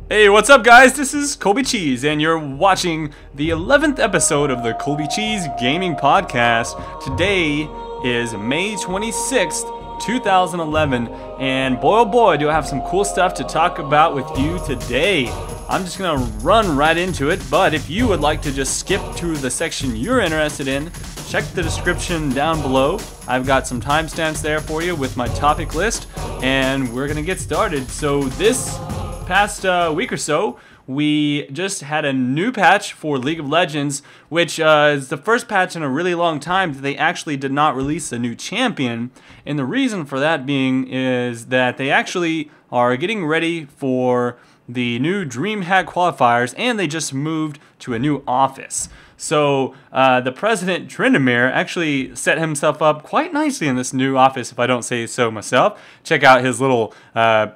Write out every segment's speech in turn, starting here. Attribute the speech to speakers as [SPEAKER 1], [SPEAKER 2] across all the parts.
[SPEAKER 1] Hey, what's up guys? This is ColbyCheeZe and you're watching the 11th episode of the ColbyCheeZe Gaming Podcast. Today is May 26th, 2011, and boy oh boy do I have some cool stuff to talk about with you today. I'm just gonna run right into it, but if you would like to just skip to the section you're interested in, check the description down below. I've got some timestamps there for you with my topic list, and we're gonna get started. So this past week or so, we just had a new patch for League of Legends, which is the first patch in a really long time that they actually did not release a new champion. And the reason for that being is that they actually are getting ready for the new Dreamhack Qualifiers, and they just moved to a new office. So the president, Tryndamere, actually set himself up quite nicely in this new office, if I don't say so myself. Check out his little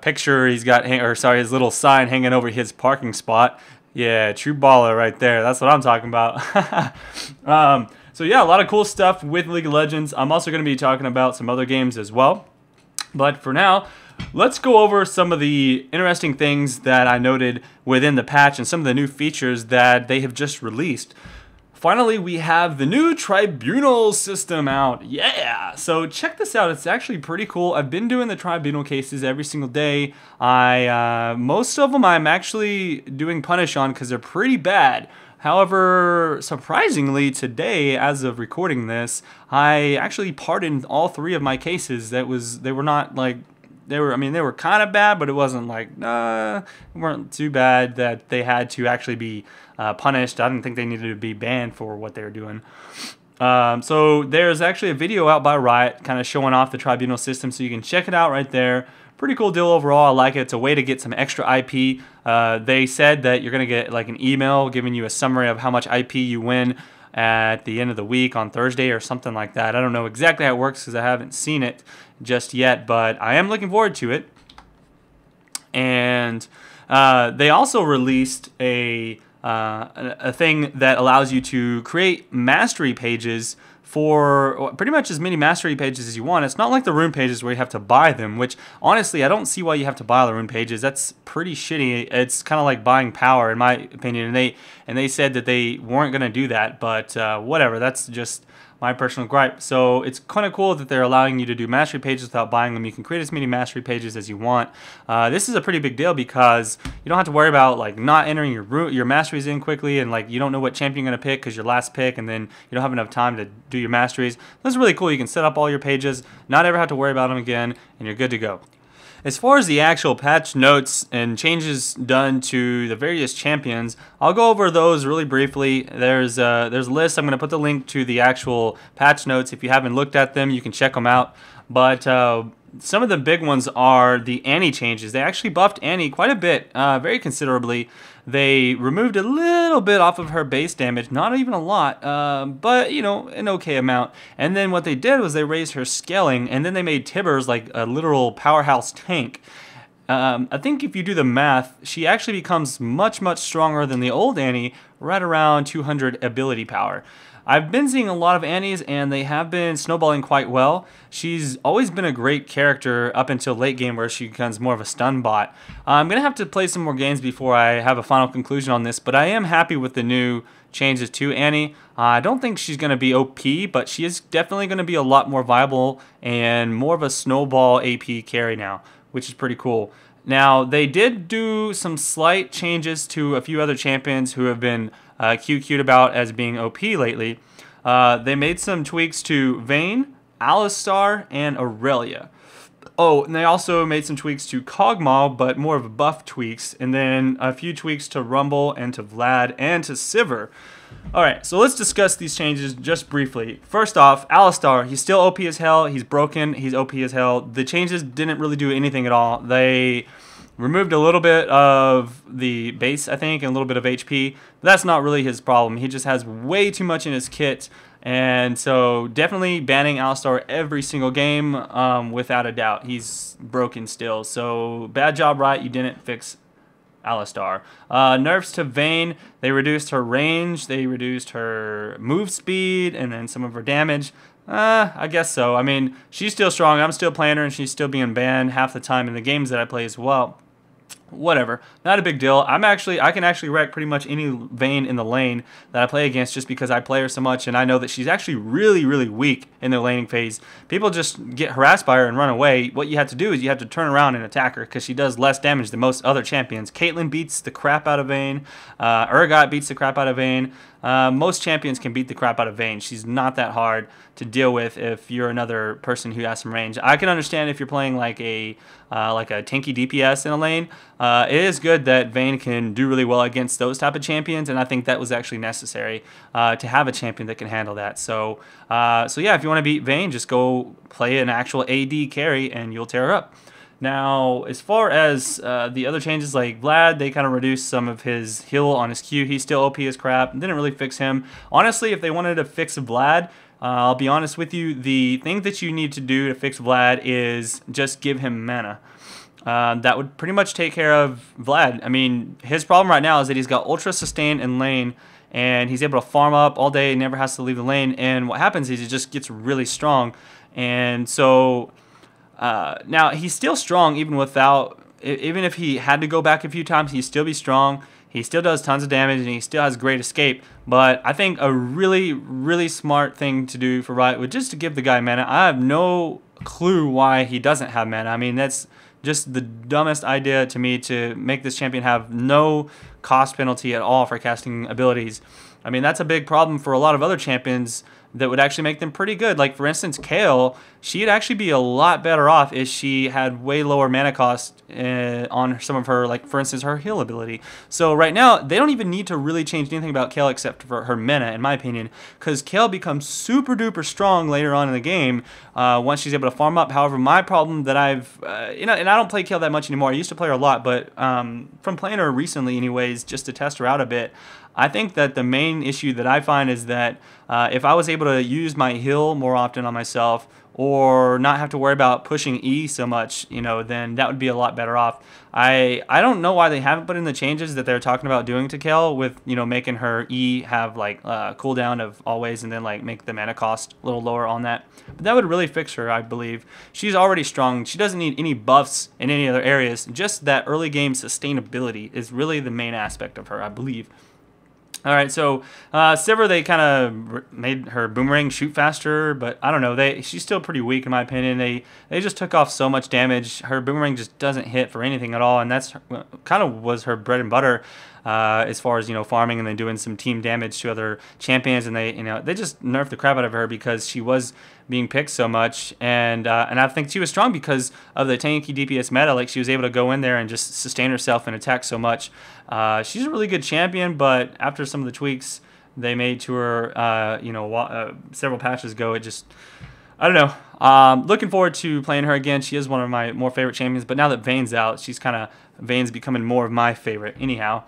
[SPEAKER 1] picture he's got, his little sign hanging over his parking spot. Yeah, true baller right there. That's what I'm talking about. So yeah, a lot of cool stuff with League of Legends. I'm also going to be talking about some other games as well. But for now, let's go over some of the interesting things that I noted within the patch and some of the new features that they have just released. Finally, we have the new Tribunal system out. Yeah! So check this out. It's actually pretty cool. I've been doing the Tribunal cases every single day. Most of them I'm actually doing punish on because they're pretty bad. However, surprisingly, today, as of recording this, I actually pardoned all 3 of my cases. They were not like, they were kind of bad, but it wasn't like, it weren't too bad that they had to actually be punished. I didn't think they needed to be banned for what they were doing. So there's actually a video out by Riot kind of showing off the Tribunal system, so you can check it out right there. Pretty cool deal overall. I like it. It's a way to get some extra IP. They said that you're going to get like an email giving you a summary of how much IP you win at the end of the week on Thursday or something like that. I don't know exactly how it works because I haven't seen it just yet, but I am looking forward to it. And they also released a thing that allows you to create mastery pages for pretty much as many mastery pages as you want. It's not like the rune pages where you have to buy them, which honestly I don't see why you have to buy the rune pages. That's pretty shitty. It's kind of like buying power in my opinion, and they said that they weren't going to do that, but whatever, that's just my personal gripe. So it's kind of cool that they're allowing you to do mastery pages without buying them. You can create as many mastery pages as you want. This is a pretty big deal because you don't have to worry about like not entering your masteries in quickly, and like you don't know what champion you're going to pick because your last pick, and then you don't have enough time to do your masteries. This is really cool. You can set up all your pages, not ever have to worry about them again, and you're good to go. As far as the actual patch notes and changes done to the various champions, I'll go over those really briefly. There's a list. I'm going to put the link to the actual patch notes. If you haven't looked at them, you can check them out. But some of the big ones are the Annie changes. They actually buffed Annie quite a bit, very considerably. They removed a little bit off of her base damage, not even a lot, but you know, an okay amount. And then what they did was they raised her scaling, and then they made Tibbers like a literal powerhouse tank. I think if you do the math, she actually becomes much stronger than the old Annie, right around 200 ability power. I've been seeing a lot of Annies, and they have been snowballing quite well. She's always been a great character up until late game where she becomes more of a stun bot. I'm going to have to play some more games before I have a final conclusion on this, but I am happy with the new changes to Annie. I don't think she's going to be OP, but she is definitely going to be a lot more viable and more of a snowball AP carry now, which is pretty cool. Now, they did do some slight changes to a few other champions who have been QQ'd about as being OP lately. They made some tweaks to Vayne, Alistar, and Aurelia. Oh, and they also made some tweaks to Kog'Maw, but more of buff tweaks, and then a few tweaks to Rumble and to Vlad and to Sivir. Alright, so let's discuss these changes just briefly. First off, Alistar, he's still OP as hell, he's broken, he's OP as hell. The changes didn't really do anything at all. They removed a little bit of the base, I think, and a little bit of HP. That's not really his problem. He just has way too much in his kit, and so definitely banning Alistar every single game, without a doubt. He's broken still, so bad job, Riot, you didn't fix Alistar. Nerfs to Vayne, they reduced her range, they reduced her move speed, and then some of her damage. I guess so. I mean, she's still strong. I'm still playing her, and she's still being banned half the time in the games that I play as well. whatever, not a big deal. I can actually wreck pretty much any Vayne in the lane that I play against just because I play her so much, and I know that she's actually really, really weak in the laning phase. People just get harassed by her and run away. What you have to do is you have to turn around and attack her because she does less damage than most other champions. Caitlyn beats the crap out of Vayne. Urgot beats the crap out of Vayne. Most champions can beat the crap out of Vayne. She's not that hard to deal with if you're another person who has some range. I can understand if you're playing like a tanky DPS in a lane. It is good that Vayne can do really well against those type of champions, and I think that was actually necessary to have a champion that can handle that. So yeah, if you want to beat Vayne, just go play an actual AD carry and you'll tear her up. Now, as far as the other changes, like Vlad, they kind of reduced some of his heal on his Q. He's still OP as crap. Didn't really fix him. Honestly, if they wanted to fix Vlad, I'll be honest with you, the thing that you need to do to fix Vlad is just give him mana. That would pretty much take care of Vlad. I mean, his problem right now is that he's got ultra sustain in lane, and he's able to farm up all day, never has to leave the lane, and what happens is he just gets really strong. And so now he's still strong even if he had to go back a few times, he'd still be strong. He still does tons of damage, and he still has great escape. But I think a really, really smart thing to do for Riot would just to give the guy mana. I have no clue why he doesn't have mana. I mean, that's just the dumbest idea to me, to make this champion have no cost penalty at all for casting abilities. I mean, that's a big problem for a lot of other champions that would actually make them pretty good. Like, for instance, Kayle, she'd actually be a lot better off if she had way lower mana cost on some of her, like, for instance, her heal ability. So right now, they don't even need to really change anything about Kayle except for her mana, in my opinion, because Kayle becomes super duper strong later on in the game once she's able to farm up. However, my problem that and I don't play Kayle that much anymore. I used to play her a lot, but from playing her recently anyways, just to test her out a bit, I think that the main issue that I find is that if I was able to use my heal more often on myself, or not have to worry about pushing E so much, then that would be a lot better off. I don't know why they haven't put in the changes that they're talking about doing to Kayle with, making her E have like cooldown of always, and then like make the mana cost a little lower on that. But that would really fix her, I believe. She's already strong. She doesn't need any buffs in any other areas. Just that early game sustainability is really the main aspect of her, I believe. All right, so Sivir, they kind of made her boomerang shoot faster, but I don't know. She's still pretty weak in my opinion. They just took off so much damage. Her boomerang just doesn't hit for anything at all, and that's kind of was her bread and butter as far as farming and then doing some team damage to other champions. And they just nerfed the crap out of her because she was being picked so much, and I think she was strong because of the tanky DPS meta. Like, she was able to go in there and just sustain herself and attack so much. She's a really good champion, but after some of the tweaks they made to her, several patches ago, it just, I don't know. Looking forward to playing her again. She is one of my more favorite champions, but now that Vayne's out, Vayne's becoming more of my favorite. Anyhow,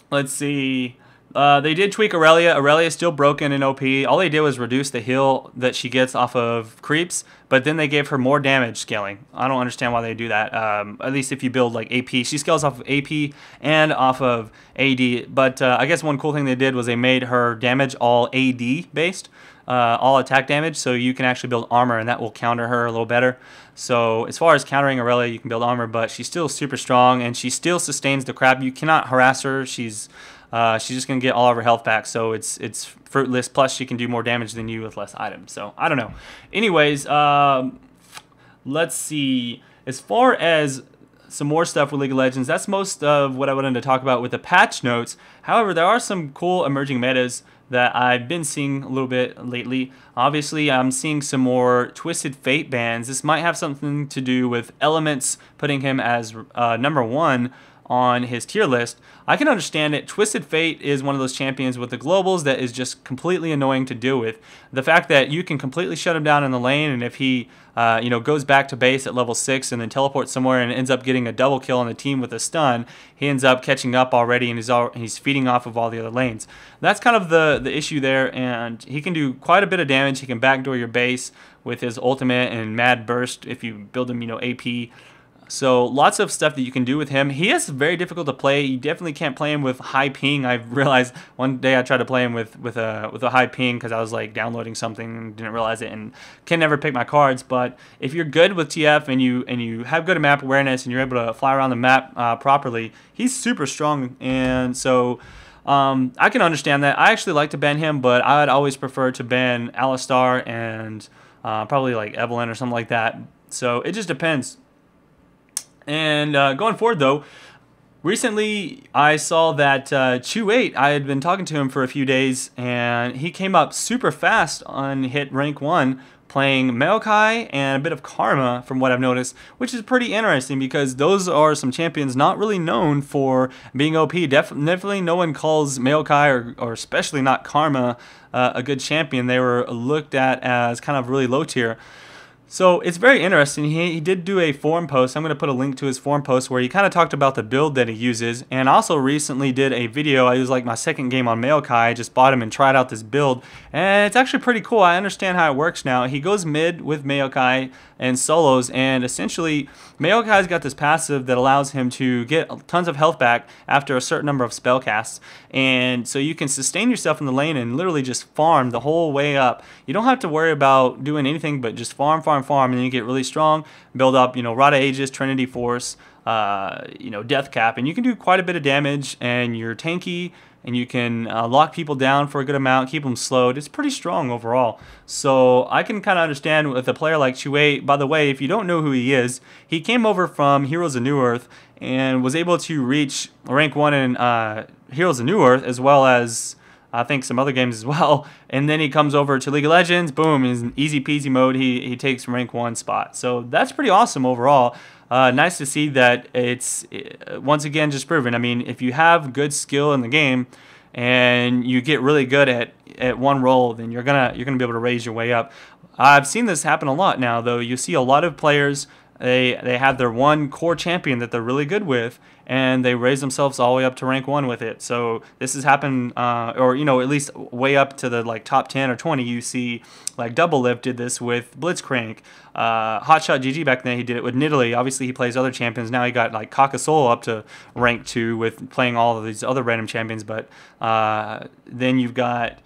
[SPEAKER 1] let's see. They did tweak Aurelia. Aurelia is still broken in OP. All they did was reduce the heal that she gets off of creeps, but then they gave her more damage scaling. I don't understand why they do that. At least if you build like AP. She scales off of AP and off of AD, but I guess one cool thing they did was they made her damage all AD based, all attack damage, so you can actually build armor, and that will counter her a little better. So as far as countering Aurelia, you can build armor, but she's still super strong, and she still sustains the crap. You cannot harass her. She's just going to get all of her health back, so it's fruitless. Plus, she can do more damage than you with less items. So, I don't know. Anyways, let's see. As far as some more stuff with League of Legends, that's most of what I wanted to talk about with the patch notes. However, there are some cool emerging metas that I've been seeing a little bit lately. Obviously, I'm seeing some more Twisted Fate bans. This might have something to do with Elements putting him as #1 on his tier list. I can understand it. Twisted Fate is one of those champions with the globals that is just completely annoying to deal with. The fact that you can completely shut him down in the lane, and if he goes back to base at level 6 and then teleports somewhere and ends up getting a double kill on the team with a stun, he ends up catching up already, and he's feeding off of all the other lanes. That's kind of the issue there, and he can do quite a bit of damage. He can backdoor your base with his ultimate and mad burst if you build him AP. So lots of stuff that you can do with him. He is very difficult to play. You definitely can't play him with high ping. I realized one day I tried to play him with a high ping because I was like downloading something and didn't realize it, and can never pick my cards. But if you're good with TF and you have good map awareness and you're able to fly around the map properly, he's super strong. And so I can understand that. I actually like to ban him, but I'd always prefer to ban Alistar and probably like Evelyn or something like that. So it just depends. And going forward, though, recently I saw that Chew8, I had been talking to him for a few days, and he came up super fast on hit rank 1 playing Maokai and a bit of Karma, from what I've noticed, which is pretty interesting because those are some champions not really known for being OP. Definitely no one calls Maokai or especially not Karma a good champion. They were looked at as kind of really low tier. So it's very interesting. He did do a forum post. I'm going to put a link to his forum post where he kind of talked about the build that he uses, and also recently did a video. I was like my second game on Maokai. I just bought him and tried out this build, and it's actually pretty cool. I understand how it works now. He goes mid with Maokai and solos, and essentially Maokai's got this passive that allows him to get tons of health back after a certain number of spell casts, and so you can sustain yourself in the lane and literally just farm the whole way up. You don't have to worry about doing anything but just farm, and then you get really strong, build up, Rada Aegis, Trinity Force, Death Cap, and you can do quite a bit of damage, and you're tanky, and you can lock people down for a good amount, keep them slowed. It's pretty strong overall. So I can kind of understand with a player like Chew8. By the way, if you don't know who he is, he came over from Heroes of Newerth and was able to reach rank 1 in Heroes of Newerth, as well as I think some other games as well, and then he comes over to League of Legends, boom, in easy peasy mode, he takes rank 1 spot. So that's pretty awesome overall. Nice to see that it's once again just proven. I mean, if you have good skill in the game and you get really good at one role, then you're gonna be able to raise your way up. I've seen this happen a lot now, though. You see a lot of players, they have their one core champion that they're really good with, and they raise themselves all the way up to rank 1 with it. So this has happened, or at least way up to the like top 10 or 20. You see, like Double Lift did this with Blitzcrank. Hotshot GG back then, he did it with Nidalee. Obviously, he plays other champions now. He got like Kakasol up to rank 2 with playing all of these other random champions. But then you've got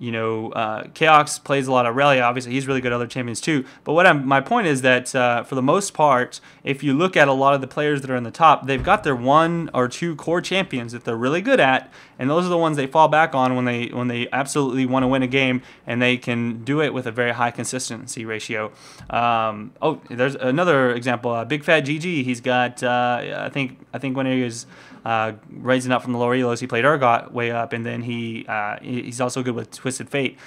[SPEAKER 1] Chaos plays a lot of Aurelia. Obviously, he's really good at other champions too. But my point is that for the most part, if you look at a lot of the players that are in the top, they've got their 1 or 2 core champions that they're really good at, and those are the ones they fall back on when they absolutely want to win a game, and they can do it with a very high consistency ratio. There's another example. Big Fat GG. He's got I think when he was raising up from the lower elos, he played Urgot way up, and then he's also good with Twisted Fate.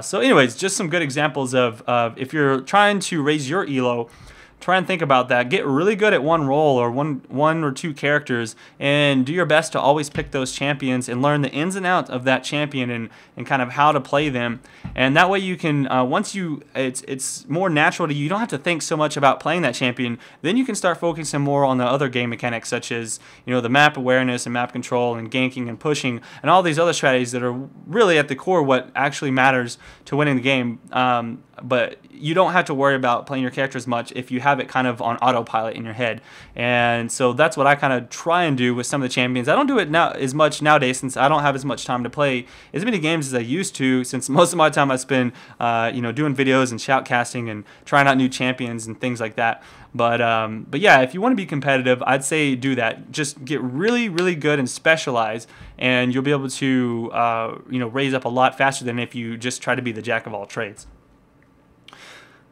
[SPEAKER 1] So anyways, just some good examples of if you're trying to raise your elo, try and think about that. Get really good at one role or one or 2 characters, and do your best to always pick those champions and learn the ins and outs of that champion and kind of how to play them. And that way you can, it's more natural to you. You don't have to think so much about playing that champion. Then you can start focusing more on the other game mechanics, such as the map awareness and map control and ganking and pushing and all these other strategies that are really at the core what actually matters to winning the game. But you don't have to worry about playing your character as much if you have it kind of on autopilot in your head. And so that's what I kind of try and do with some of the champions. I don't do it now as much nowadays since I don't have as much time to play as many games as I used to, since most of my time I spend doing videos and shoutcasting and trying out new champions and things like that. But yeah, if you want to be competitive, I'd say do that. Just get really, really good and specialize, and you'll be able to raise up a lot faster than if you just try to be the jack of all trades.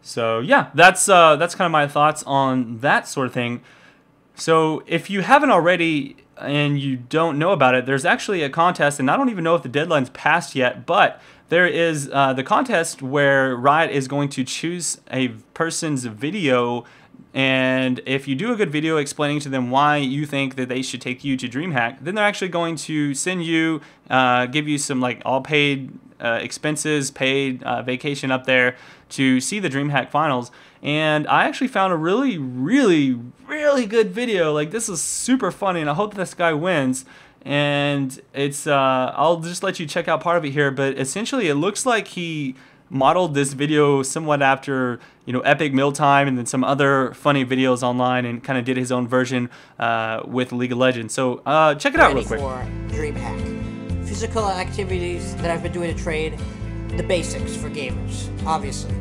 [SPEAKER 1] So yeah, that's kind of my thoughts on that sort of thing. So if you haven't already and you don't know about it, there's actually a contest, and I don't even know if the deadline's passed yet, but there is the contest where Riot is going to choose a person's video, and if you do a good video explaining to them why you think that they should take you to Dreamhack, then they're actually going to send you, give you some like all paid expenses, paid vacation up there to see the Dreamhack finals. And I actually found a really, really, really good video. Like, this is super funny, and I hope this guy wins. And it's I'll just let you check out part of it here, but essentially it looks like he modeled this video somewhat after, you know, Epic Mealtime and then some other funny videos online, and kind of did his own version with League of Legends. So check it out real quick.
[SPEAKER 2] For Dreamhack. Physical activities that I've been doing to trade, the basics for gamers, obviously.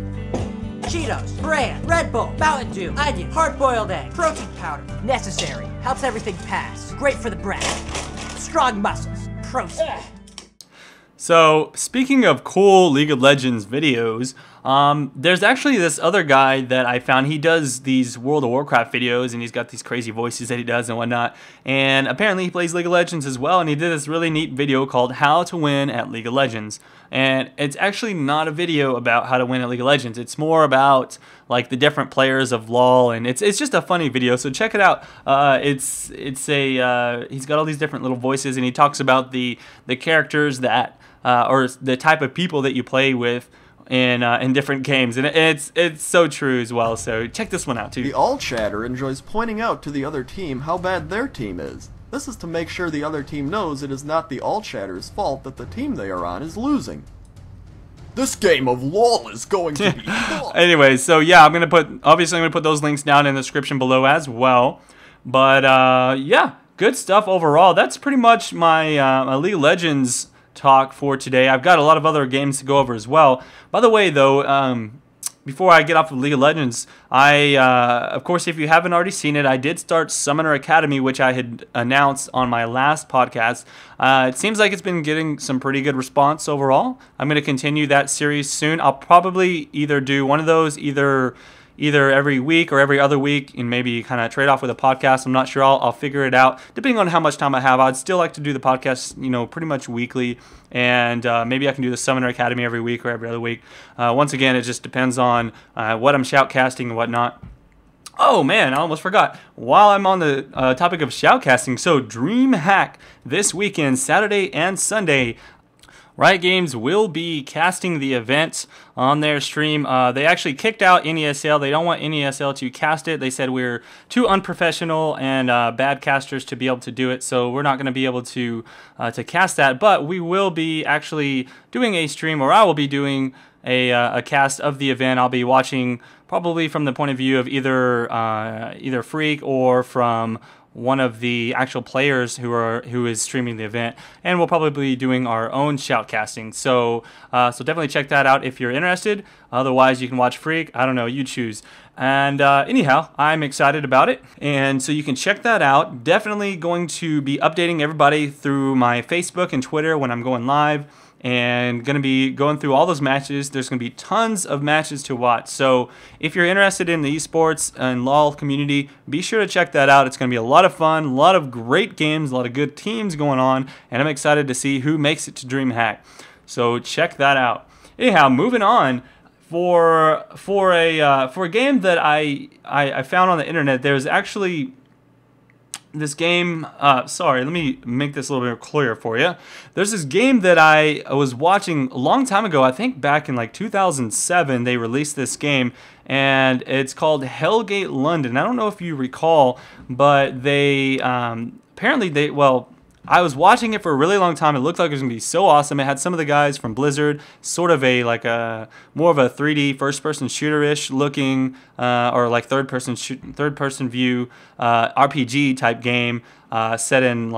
[SPEAKER 2] Cheetos, bran, Red Bull, Mountain Dew, onion, hard-boiled egg, protein powder, necessary, helps everything pass, great for the breath, strong muscles, protein.
[SPEAKER 1] So, speaking of cool League of Legends videos, there's actually this other guy that I found. He does these World of Warcraft videos, and he's got these crazy voices that he does and whatnot. And apparently he plays League of Legends as well, and he did this really neat video called How to Win at League of Legends. And it's actually not a video about how to win at League of Legends. It's more about like the different players of LoL, and it's just a funny video. So check it out. He's got all these different little voices, and he talks about the characters that or the type of people that you play with in different games, and it's so true as well. So check this one out too.
[SPEAKER 3] The all chatter enjoys pointing out to the other team how bad their team is. This is to make sure the other team knows it is not the all chatter's fault that the team they are on is losing. This game of LOL is going to be fun.
[SPEAKER 1] Anyway, so yeah, I'm gonna put those links down in the description below as well. But yeah, good stuff overall. That's pretty much my League of Legends talk for today. I've got a lot of other games to go over as well. By the way, though, before I get off of League of Legends, of course, if you haven't already seen it, I did start Summoner Academy, which I had announced on my last podcast. It seems like it's been getting some pretty good response overall. I'm going to continue that series soon. I'll probably either do one of those, either every week or every other week, and maybe kind of trade off with a podcast. I'm not sure. I'll figure it out depending on how much time I have. I'd still like to do the podcast, you know, pretty much weekly, and maybe I can do the Summoner Academy every week or every other week. Once again, it just depends on what I'm shoutcasting and whatnot. Oh man, I almost forgot. While I'm on the topic of shoutcasting, so Dreamhack this weekend, Saturday and Sunday. Riot Games will be casting the event on their stream. They actually kicked out NESL. They don't want NESL to cast it. They said we're too unprofessional and bad casters to be able to do it, so we're not going to be able to cast that. But we will be actually doing a stream, or I will be doing a cast of the event. I'll be watching probably from the point of view of either Freak or from one of the actual players who is streaming the event, and we'll probably be doing our own shoutcasting. So definitely check that out if you're interested. Otherwise, you can watch Freak. I don't know, you choose. And anyhow, I'm excited about it, and so you can check that out. Definitely going to be updating everybody through my Facebook and Twitter when I'm going live, and going to be going through all those matches. There's going to be tons of matches to watch. So if you're interested in the esports and LoL community, be sure to check that out. It's going to be a lot of fun, a lot of great games, a lot of good teams going on, and I'm excited to see who makes it to Dreamhack. So check that out. Anyhow, moving on. For a game that I found on the internet, there's actually this game, sorry, let me make this a little bit clearer for you. There's this game that I was watching a long time ago. I think back in like 2007 they released this game, and it's called Hellgate London. I don't know if you recall, but they apparently I was watching it for a really long time. It looked like it was going to be so awesome. It had some of the guys from Blizzard, sort of more of a 3D first-person shooter-ish looking, or like third-person view RPG type game set in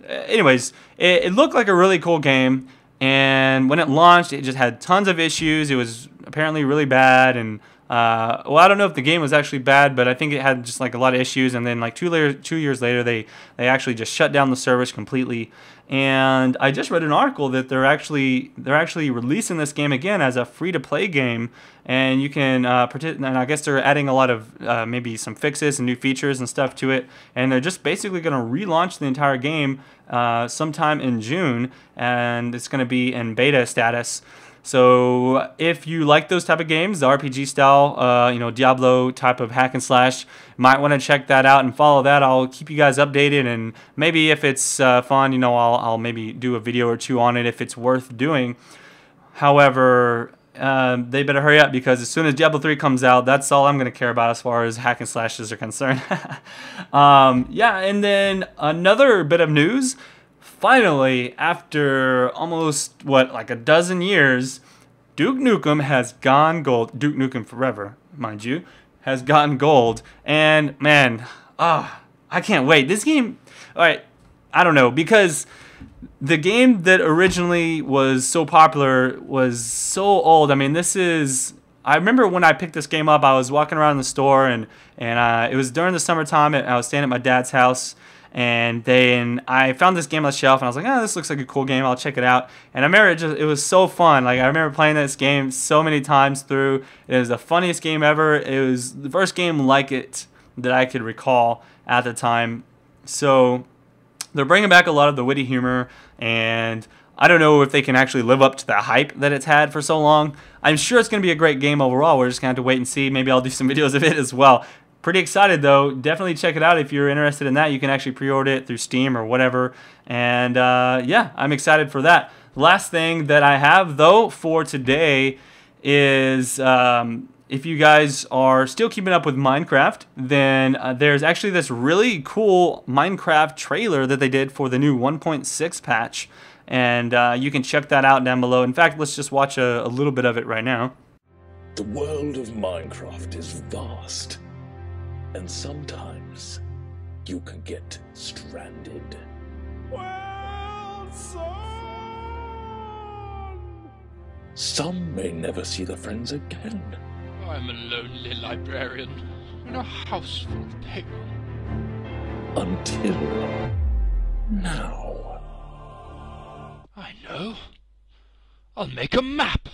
[SPEAKER 1] anyways, it looked like a really cool game. And when it launched, it just had tons of issues. It was apparently really bad, and well, I don't know if the game was actually bad, but I think it had just like a lot of issues. And then like 2 years later, they actually just shut down the service completely. And I just read an article that they're actually releasing this game again as a free-to-play game, and you can and I guess they're adding a lot of maybe some fixes and new features and stuff to it. And they're just basically going to relaunch the entire game sometime in June, and it's going to be in beta status. So if you like those type of games, the RPG style, Diablo type of hack and slash, might want to check that out and follow that. I'll keep you guys updated, and maybe if it's fun, I'll maybe do a video or two on it if it's worth doing. However, they better hurry up, because as soon as Diablo 3 comes out, that's all I'm going to care about as far as hack and slashes are concerned. Yeah, and then another bit of news. Finally, after almost, like a dozen years, Duke Nukem has gone gold. Duke Nukem Forever, mind you, has gotten gold. And man, I can't wait. This game, all right, I don't know, because the game that originally was so popular was so old. I mean, I remember when I picked this game up, I was walking around the store, and it was during the summertime, and I was staying at my dad's house, and then I found this game on the shelf, and I was like, this looks like a cool game, I'll check it out. And I remember it was so fun. Like, I remember playing this game so many times through. It was the funniest game ever. It was the first game like it that I could recall at the time. So they're bringing back a lot of the witty humor, and I don't know if they can actually live up to the hype that it's had for so long. I'm sure it's going to be a great game overall. We're just going to have to wait and see. Maybe I'll do some videos of it as well. Pretty excited, though. Definitely check it out if you're interested in that. You can actually pre-order it through Steam or whatever. And yeah, I'm excited for that. Last thing that I have, though, for today is if you guys are still keeping up with Minecraft, then there's actually this really cool Minecraft trailer that they did for the new 1.6 patch. And you can check that out down below. In fact, let's just watch a little bit of it right now.
[SPEAKER 4] The world of Minecraft is vast, and sometimes you can get stranded. Well, some may never see their friends again.
[SPEAKER 5] I'm a lonely librarian in a house full of paper.
[SPEAKER 4] Until now.
[SPEAKER 5] I know. I'll make a map.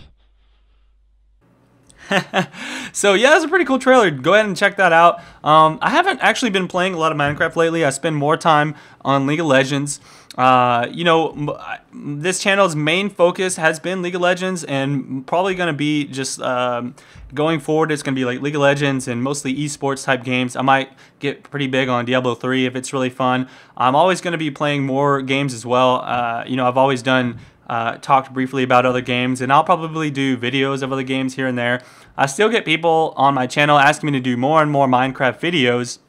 [SPEAKER 1] So yeah, that's a pretty cool trailer. Go ahead and check that out. I haven't actually been playing a lot of Minecraft lately. I spend more time on League of Legends. You know, this channel's main focus has been League of Legends, and probably going to be just going forward, it's going to be like League of Legends and mostly esports type games. I might get pretty big on Diablo 3 if it's really fun. I'm always going to be playing more games as well. You know, I've always talked briefly about other games, and I'll probably do videos of other games here and there. I still get people on my channel asking me to do more and more Minecraft videos.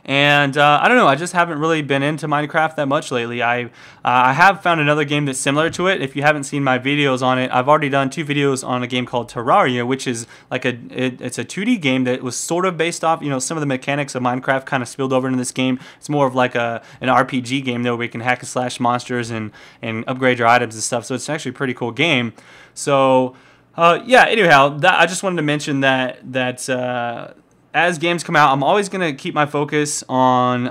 [SPEAKER 1] And I don't know, I just haven't really been into Minecraft that much lately. I have found another game that's similar to it. If you haven't seen my videos on it, I've already done 2 videos on a game called Terraria, which is like it's a 2D game that was sort of based off, you know, some of the mechanics of Minecraft kind of spilled over into this game. It's more of like an RPG game though, where you can hack and slash monsters and upgrade your items and stuff. So it's actually a pretty cool game. So yeah, anyhow, I just wanted to mention that as games come out, I'm always going to keep my focus on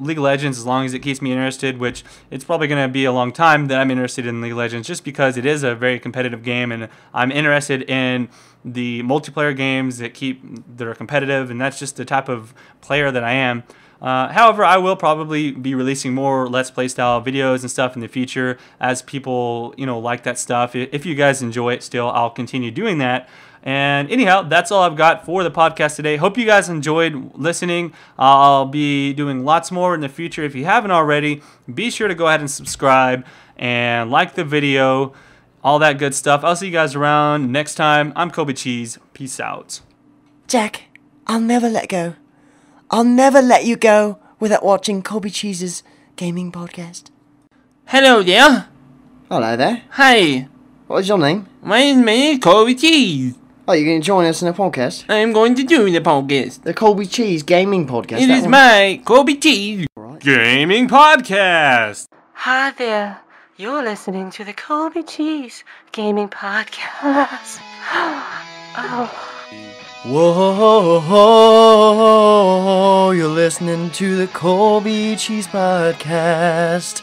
[SPEAKER 1] League of Legends as long as it keeps me interested, which it's probably going to be a long time that I'm interested in League of Legends, just because it is a very competitive game, and I'm interested in the multiplayer games that are competitive, and that's just the type of player that I am. However, I will probably be releasing more Let's Play style videos and stuff in the future as people, you know, like that stuff. If you guys enjoy it still, I'll continue doing that. And anyhow, that's all I've got for the podcast today. Hope you guys enjoyed listening. I'll be doing lots more in the future. If you haven't already, be sure to go ahead and subscribe and like the video, all that good stuff. I'll see you guys around next time. I'm ColbyCheeZe. Peace out.
[SPEAKER 6] Jack, I'll never let go. I'll never let you go without watching ColbyCheeZe's gaming podcast.
[SPEAKER 7] Hello there.
[SPEAKER 6] Hello there.
[SPEAKER 7] Hi.
[SPEAKER 6] What is your name?
[SPEAKER 7] My name is ColbyCheeZe.
[SPEAKER 6] Oh, you're going to join us in a podcast?
[SPEAKER 7] I'm going to do the podcast.
[SPEAKER 6] The ColbyCheeZe gaming podcast.
[SPEAKER 7] It is my ColbyCheeZe
[SPEAKER 1] Gaming Podcast.
[SPEAKER 8] Hi there. You're listening to the ColbyCheeZe Gaming Podcast. Oh.
[SPEAKER 6] Whoa, you're listening to the ColbyCheeZe podcast.